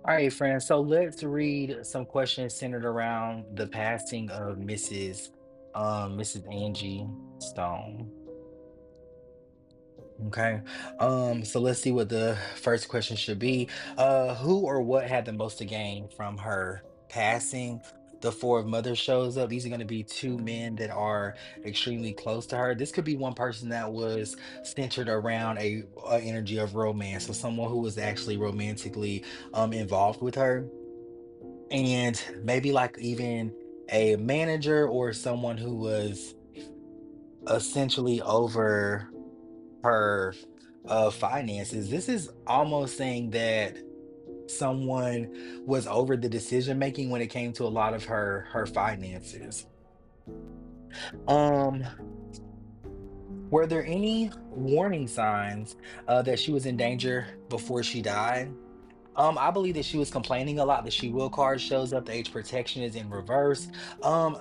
All right, friends. So let's read some questions centered around the passing of Mrs. Angie Stone. Okay. So let's see what the first question should be. Who or what had the most to gain from her passing? The Four of Mothers shows up. These are going to be two men that are extremely close to her. This could be one person that was centered around a energy of romance. So someone who was actually romantically involved with her, and maybe like even a manager or someone who was essentially over her finances. This is almost saying that someone was over the decision making when it came to a lot of her finances. Um, were there any warning signs that she was in danger before she died? I believe that she was complaining a lot. The She Will card shows up. The age protection is in reverse.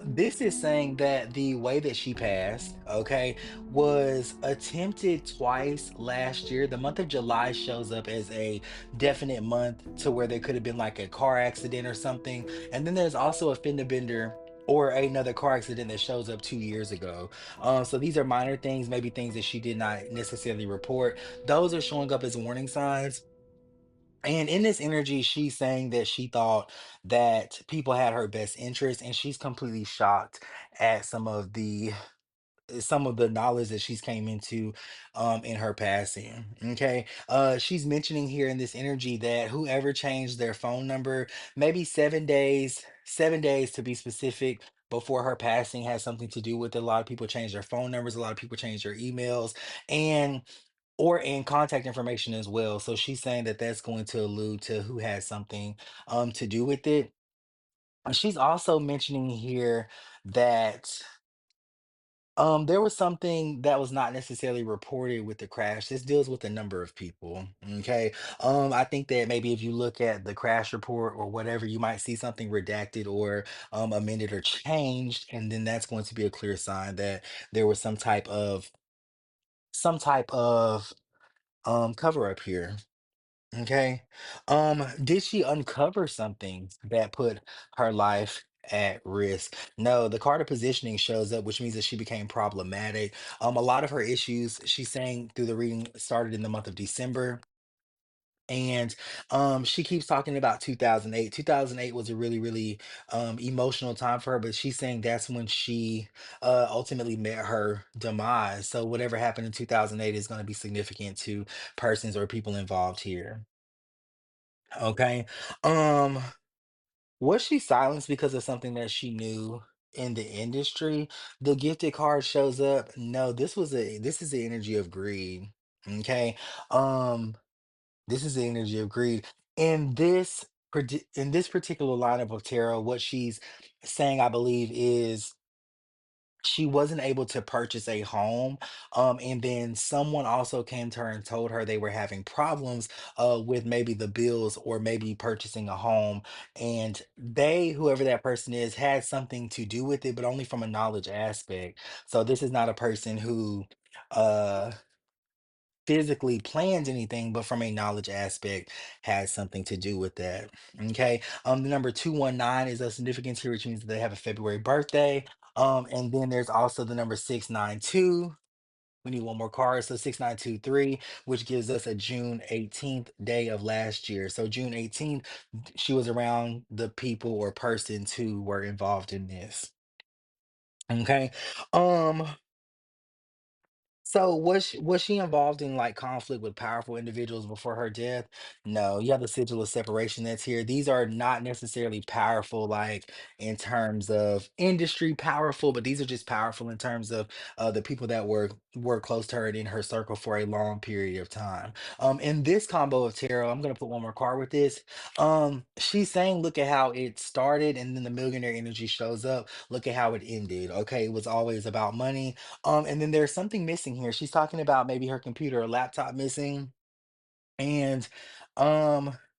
This is saying that the way that she passed, okay, was attempted twice last year. The month of July shows up as a definite month to where there could have been like a car accident or something. And then there's also a fender bender or another car accident that shows up 2 years ago. So these are minor things, maybe things that she did not necessarily report. Those are showing up as warning signs. And in this energy, she's saying that she thought that people had her best interest, and she's completely shocked at some of the knowledge that she's came into in her passing. Okay. She's mentioning here in this energy that whoever changed their phone number, maybe 7 days to be specific, before her passing had something to do with it. A lot of people changed their phone numbers, a lot of people changed their emails, and or in contact information as well. So she's saying that that's going to allude to who has something to do with it. She's also mentioning here that there was something that was not necessarily reported with the crash. This deals with a number of people. Okay. I think that maybe if you look at the crash report or whatever, you might see something redacted or amended or changed, and then that's going to be a clear sign that there was some type of cover up here. Okay. Did she uncover something that put her life at risk? No, the card of positioning shows up, which means that she became problematic. A lot of her issues, she's saying through the reading, started in the month of December. And she keeps talking about 2008. 2008 was a really, really emotional time for her, but she's saying that's when she ultimately met her demise. So whatever happened in 2008 is going to be significant to persons or people involved here. Okay. Um, was she silenced because of something that she knew in the industry? The gifted card shows up. No, this is the energy of greed. Okay. Um, this is the energy of greed. In this particular lineup of tarot, what she's saying, I believe, is she wasn't able to purchase a home, and then someone also came to her and told her they were having problems with maybe the bills or maybe purchasing a home, and they, whoever that person is, had something to do with it, but only from a knowledge aspect. So this is not a person who uh physically plans anything, but from a knowledge aspect has something to do with that. Okay. The number 219 is a significance here, which means that they have a February birthday. And then there's also the number 692. We need one more card. So 6923, which gives us a June 18th day of last year. So June 18th, she was around the people or persons who were involved in this. Okay. Um, so was she involved in like conflict with powerful individuals before her death? No. You have the sigil of separation that's here. These are not necessarily powerful like in terms of industry powerful, but these are just powerful in terms of the people that were close to her and in her circle for a long period of time. In this combo of tarot, I'm gonna put one more card with this. She's saying, look at how it started, and then the millionaire energy shows up. Look at how it ended. Okay, it was always about money, and then there's something missing here. She's talking about maybe her computer or laptop missing. And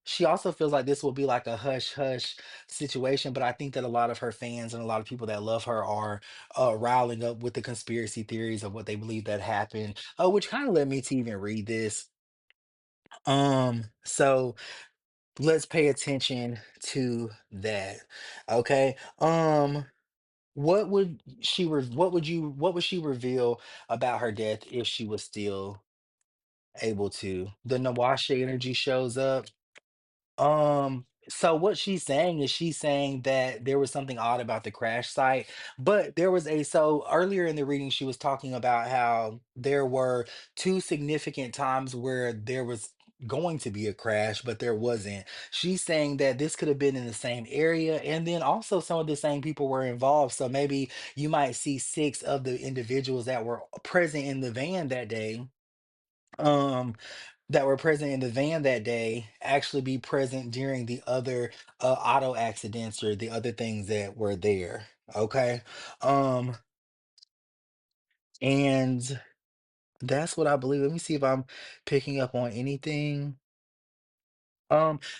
she also feels like this will be like a hush hush situation. But I think that a lot of her fans and a lot of people that love her are riling up with the conspiracy theories of what they believe that happened, which kind of led me to even read this. So let's pay attention to that. Okay. What would she reveal about her death if she was still able to? The Nawasha energy shows up. So what she's saying is she's saying that there was something odd about the crash site, but there was a so earlier in the reading she was talking about how there were two significant times where there was going to be a crash, but there wasn't. She's saying that this could have been in the same area, and then also some of the same people were involved. So maybe you might see six of the individuals that were present in the van that day. Um, that were present in the van that day actually be present during the other auto accidents or the other things that were there. Okay. Um, and that's what I believe. Let me see if I'm picking up on anything.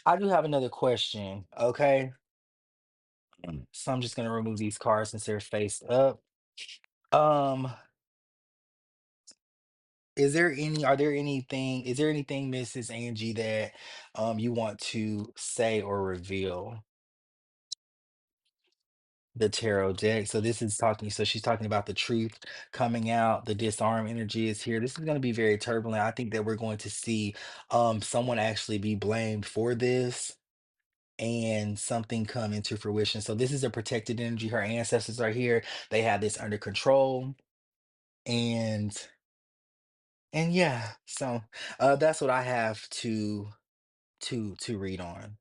I do have another question. Okay. So I'm just gonna remove these cards since they're faced up. Um, is there anything, Mrs. Angie, that you want to say or reveal? The tarot deck. So this is talking, so she's talking about the truth coming out, the disarm energy is here. This is going to be very turbulent. I think that we're going to see someone actually be blamed for this and something come into fruition. So this is a protected energy. Her ancestors are here. They have this under control. And and yeah, so that's what I have to read on.